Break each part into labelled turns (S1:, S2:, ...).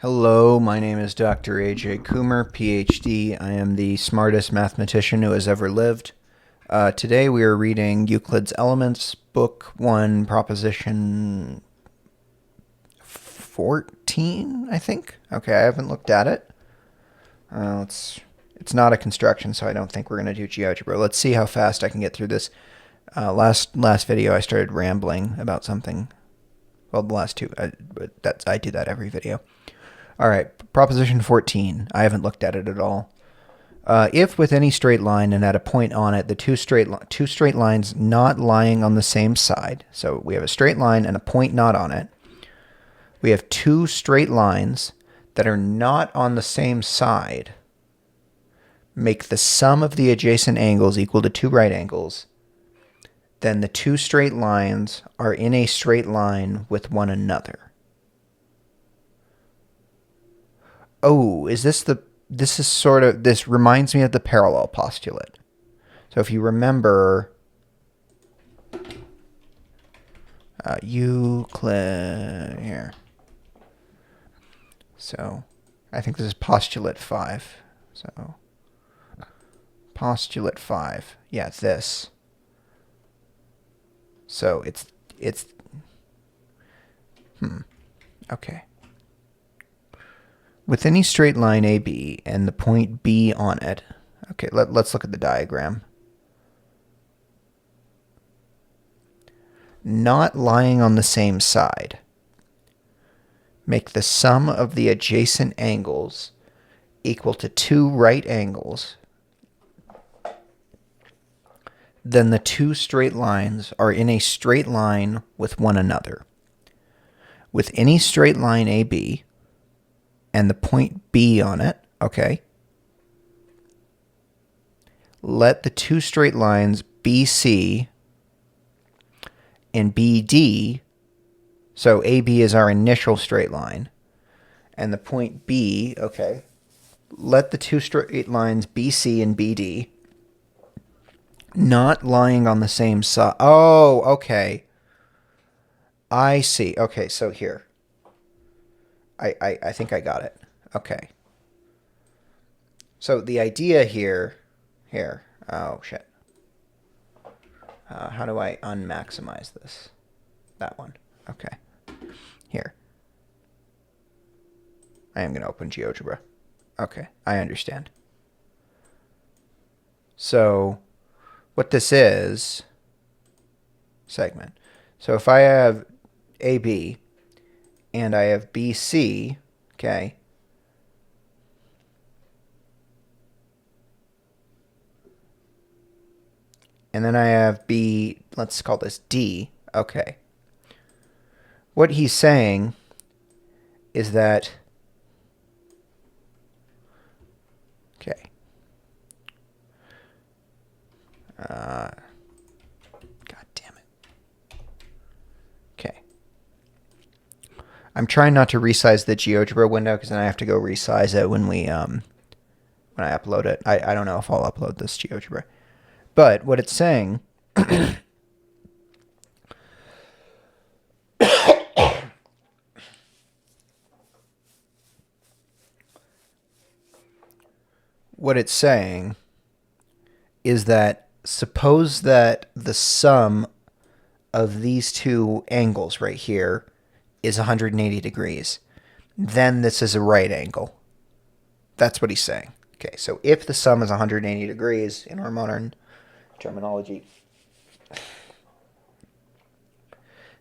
S1: Hello, my name is Dr. A.J. Coomer, PhD. I am the smartest mathematician who has ever lived. Today we are reading Euclid's Elements, Book 1, Proposition 14, I think? Okay, I haven't looked at it. It's not a construction, so I don't think we're going to do GeoGebra. Let's see how fast I can get through this. Last video I started rambling about something. Well, the last two, but I do that every video. All right, Proposition 14. I haven't looked at it at all. If with any straight line and at a point on it, the two straight lines not lying on the same side, so we have a straight line and a point not on it. We have two straight lines that are not on the same side. Make the sum of the adjacent angles equal to two right angles. Then the two straight lines are in a straight line with one another. Oh, this reminds me of the parallel postulate. So if you remember Euclid here. So I think this is Postulate 5. So Postulate 5. Yeah, it's this. So it's okay. With any straight line AB and the point B on it. Okay, let's look at the diagram. Not lying on the same side. Make the sum of the adjacent angles equal to two right angles. Then the two straight lines are in a straight line with one another. With any straight line AB and the point B on it, okay, let the two straight lines BC and BD, so AB is our initial straight line, and the point B, okay, let the two straight lines BC and BD not lying on the same side. Oh, okay. I see. Okay, so here. I think I got it. Okay. So the idea here, oh shit. How do I unmaximize this? That one. Okay. Here. I am going to open GeoGebra. Okay, I understand. So what this is, segment. So if I have AB and I have BC, okay, and then I have B, let's call this D, okay. What he's saying is that, okay, God damn it. Okay. I'm trying not to resize the GeoGebra window because then I have to go resize it when I upload it. I don't know if I'll upload this GeoGebra. But what it's saying what it's saying is that suppose that the sum of these two angles right here is 180 degrees. Then this is a right angle. That's what he's saying. Okay, so if the sum is 180 degrees in our modern terminology,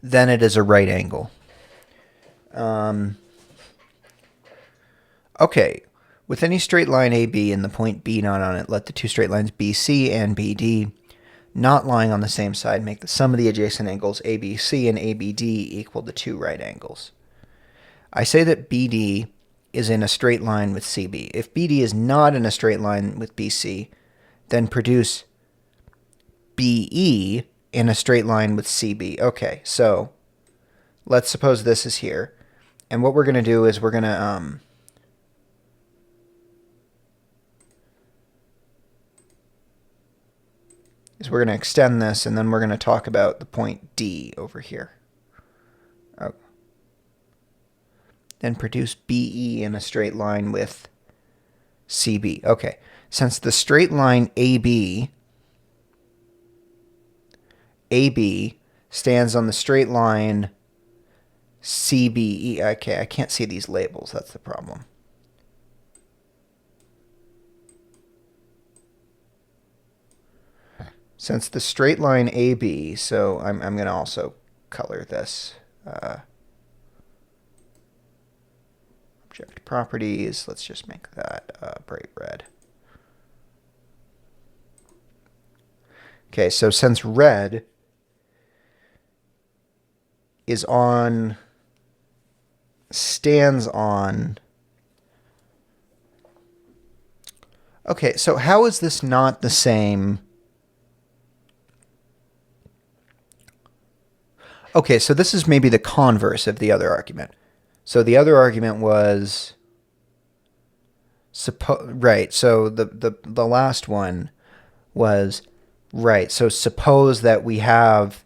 S1: then it is a right angle. Okay, with any straight line AB and the point B not on it, let the two straight lines BC and BD not lying on the same side make the sum of the adjacent angles ABC and ABD equal to two right angles. I say that BD is in a straight line with CB. If BD is not in a straight line with BC, then produce BE in a straight line with CB. Okay, so let's suppose this is here. And what we're going to do is we're going to extend this, and then we're going to talk about the point D over here. Oh. then produce BE in a straight line with CB. Okay, since the straight line AB stands on the straight line CBE. Okay, I can't see these labels. That's the problem. Since the straight line AB, so I'm going to also color this. Object properties, let's just make that bright red. Okay, so since red is on, stands on, okay, so how is this not the same? Okay, so this is maybe the converse of the other argument. So the other argument was, right, so the last one was, right, so suppose that we have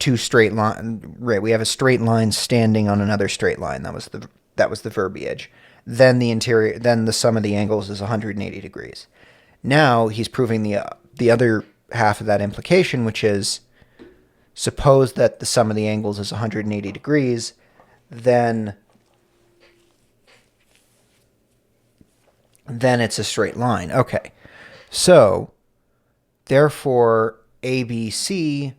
S1: two straight line, right, we have a straight line standing on another straight line. That was the verbiage. Then the sum of the angles is 180 degrees. Now he's proving the other half of that implication, which is, suppose that the sum of the angles is 180 degrees, then it's a straight line. Okay. So, therefore, ABC,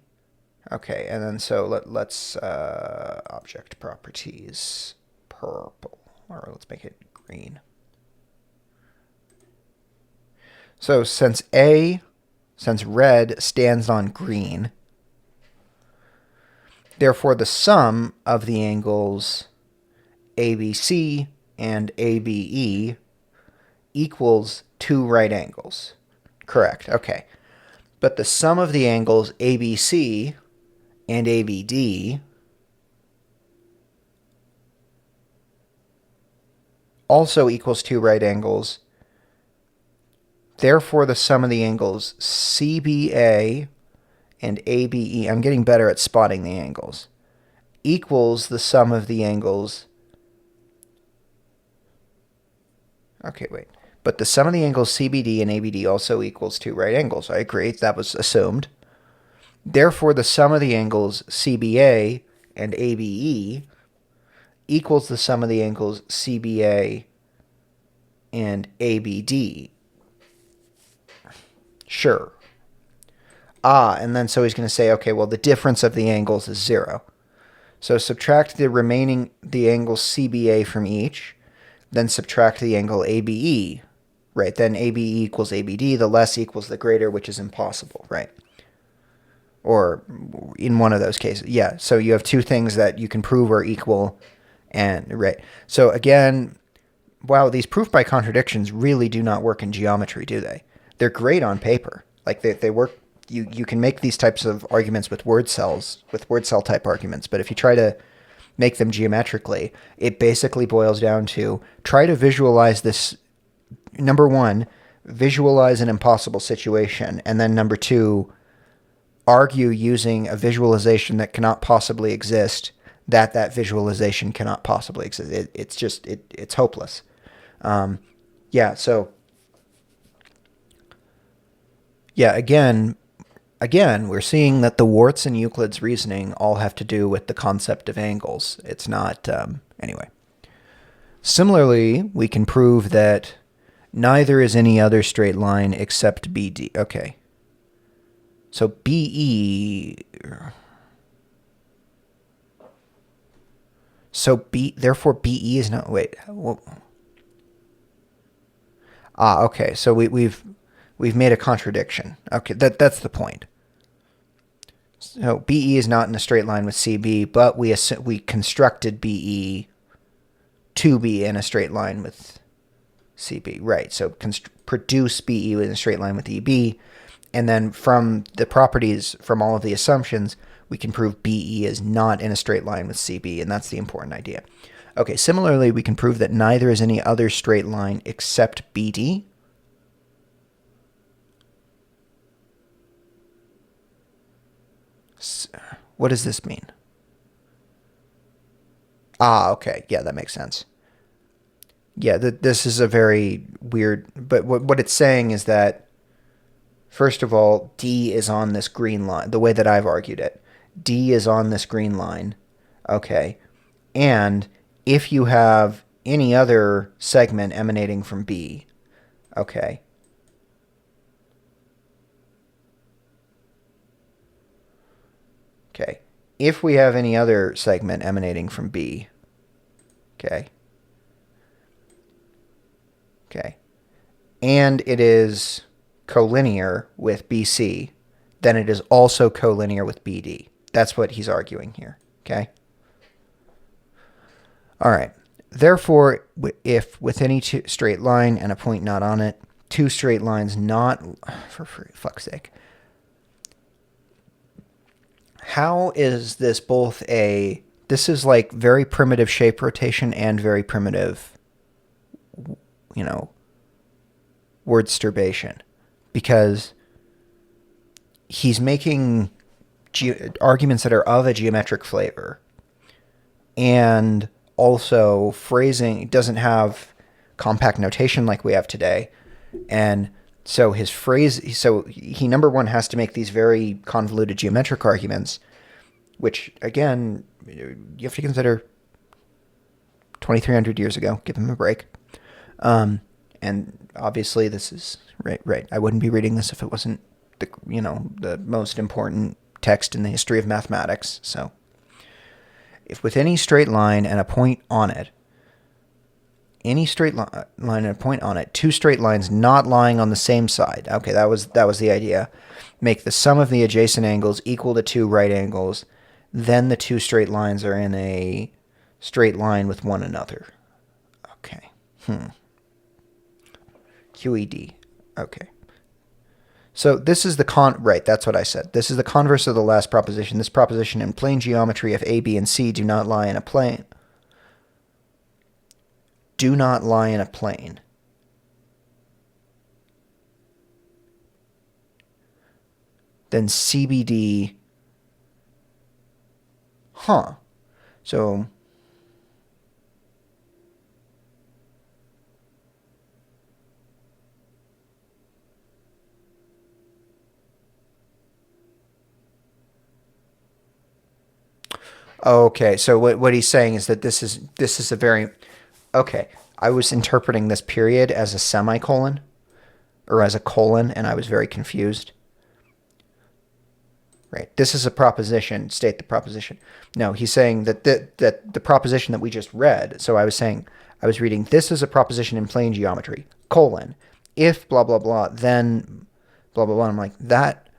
S1: okay, and then so let's object properties purple, or let's make it green. So, since red stands on green, therefore, the sum of the angles ABC and ABE equals two right angles. Correct. Okay. But the sum of the angles ABC and ABD also equals two right angles. Therefore, the sum of the angles CBA and ABE, I'm getting better at spotting the angles, equals the sum of the angles. Okay, wait. But the sum of the angles CBD and ABD also equals two right angles. I agree. That was assumed. Therefore, the sum of the angles CBA and ABE equals the sum of the angles CBA and ABD. Sure. And then so he's going to say, okay, well, the difference of the angles is 0. So subtract the angle CBA from each, then subtract the angle ABE, right? Then ABE equals ABD, the less equals the greater, which is impossible, right? Or in one of those cases, yeah. So you have two things that you can prove are equal, and right. So again, wow, these proof by contradictions really do not work in geometry, do they? They're great on paper. Like they work. You can make these types of arguments with word cell type arguments, but if you try to make them geometrically, it basically boils down to try to visualize this. Number one, visualize an impossible situation, and then number two, argue using a visualization that cannot possibly exist that visualization cannot possibly exist. It's hopeless. Yeah. So yeah, again, we're seeing that the warts in Euclid's reasoning all have to do with the concept of angles. It's not, anyway. Similarly, we can prove that neither is any other straight line except BD. Okay. So BE... So therefore BE is not... Wait. Okay. So we've made a contradiction. Okay, that's the point. So BE is not in a straight line with CB, but we constructed BE to be in a straight line with CB. Right, so produce BE in a straight line with EB, and then from the properties, from all of the assumptions, we can prove BE is not in a straight line with CB, and that's the important idea. Okay, similarly, we can prove that neither is any other straight line except BD. What does this mean? Ah, okay. Yeah, that makes sense. Yeah, this is a very weird, but what it's saying is that, first of all, D is on this green line, the way that I've argued it. D is on this green line, okay? And if you have any other segment emanating from B, okay? Okay. If we have any other segment emanating from B, okay? Okay. And it is collinear with BC, then it is also collinear with BD. That's what he's arguing here, okay? All right. Therefore, if with any straight line and a point not on it, two straight lines not, for fuck's sake. How is this both this is like very primitive shape rotation and very primitive, word disturbation, because he's making arguments that are of a geometric flavor, and also phrasing doesn't have compact notation like we have today, and so he number one has to make these very convoluted geometric arguments, which again you have to consider 2,300 years ago. Give him a break. And obviously this is right. I wouldn't be reading this if it wasn't the most important text in the history of mathematics. So if with any straight line and a point on it, any straight line and a point on it, two straight lines not lying on the same side. Okay, that was the idea. Make the sum of the adjacent angles equal to two right angles. Then the two straight lines are in a straight line with one another. Okay. QED. Okay. So this is the right, that's what I said. This is the converse of the last proposition. This proposition in plane geometry, if A, B, and C do not lie in a plane, then CBD, so okay, so what he's saying is that this is a very, okay, I was interpreting this period as a semicolon or as a colon, and I was very confused. Right, this is a proposition, state the proposition. No, he's saying that the proposition that we just read, so I was reading, this is a proposition in plane geometry, colon, if blah, blah, blah, then blah, blah, blah. I'm like, that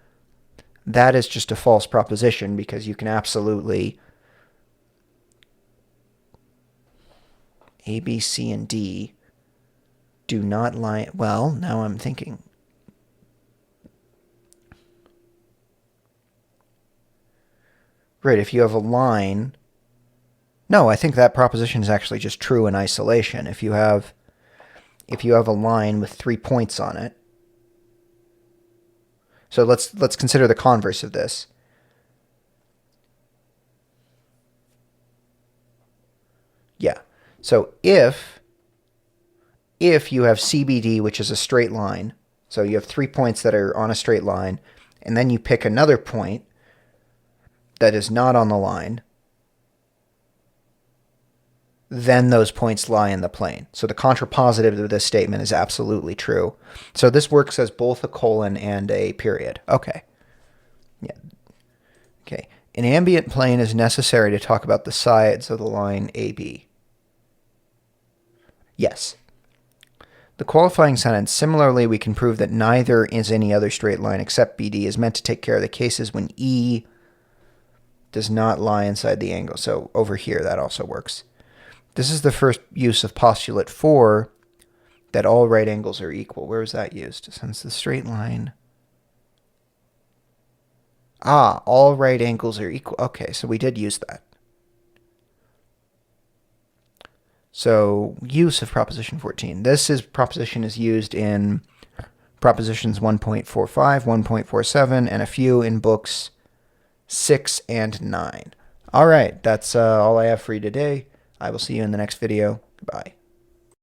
S1: is just a false proposition, because you can absolutely A, B, C, and D do not lie. Well, now I'm thinking. Right, if you have a line. No, I think that proposition is actually just true in isolation. If you have a line with 3 points on it. So let's consider the converse of this. Yeah. So if you have CBD, which is a straight line, so you have 3 points that are on a straight line, and then you pick another point that is not on the line, then those points lie in the plane. So the contrapositive of this statement is absolutely true. So this works as both a colon and a period. Okay. Yeah. Okay. An ambient plane is necessary to talk about the sides of the line AB. Yes. The qualifying sentence, similarly, we can prove that neither is any other straight line except BD, is meant to take care of the cases when E does not lie inside the angle. So over here, that also works. This is the first use of postulate 4, that all right angles are equal. Where is that used? Since the straight line. All right angles are equal. Okay, so we did use that. So use of proposition 14. Proposition is used in propositions 1.45, 1.47, and a few in books 6 and 9. All right, that's all I have for you today. I will see you in the next video. Goodbye.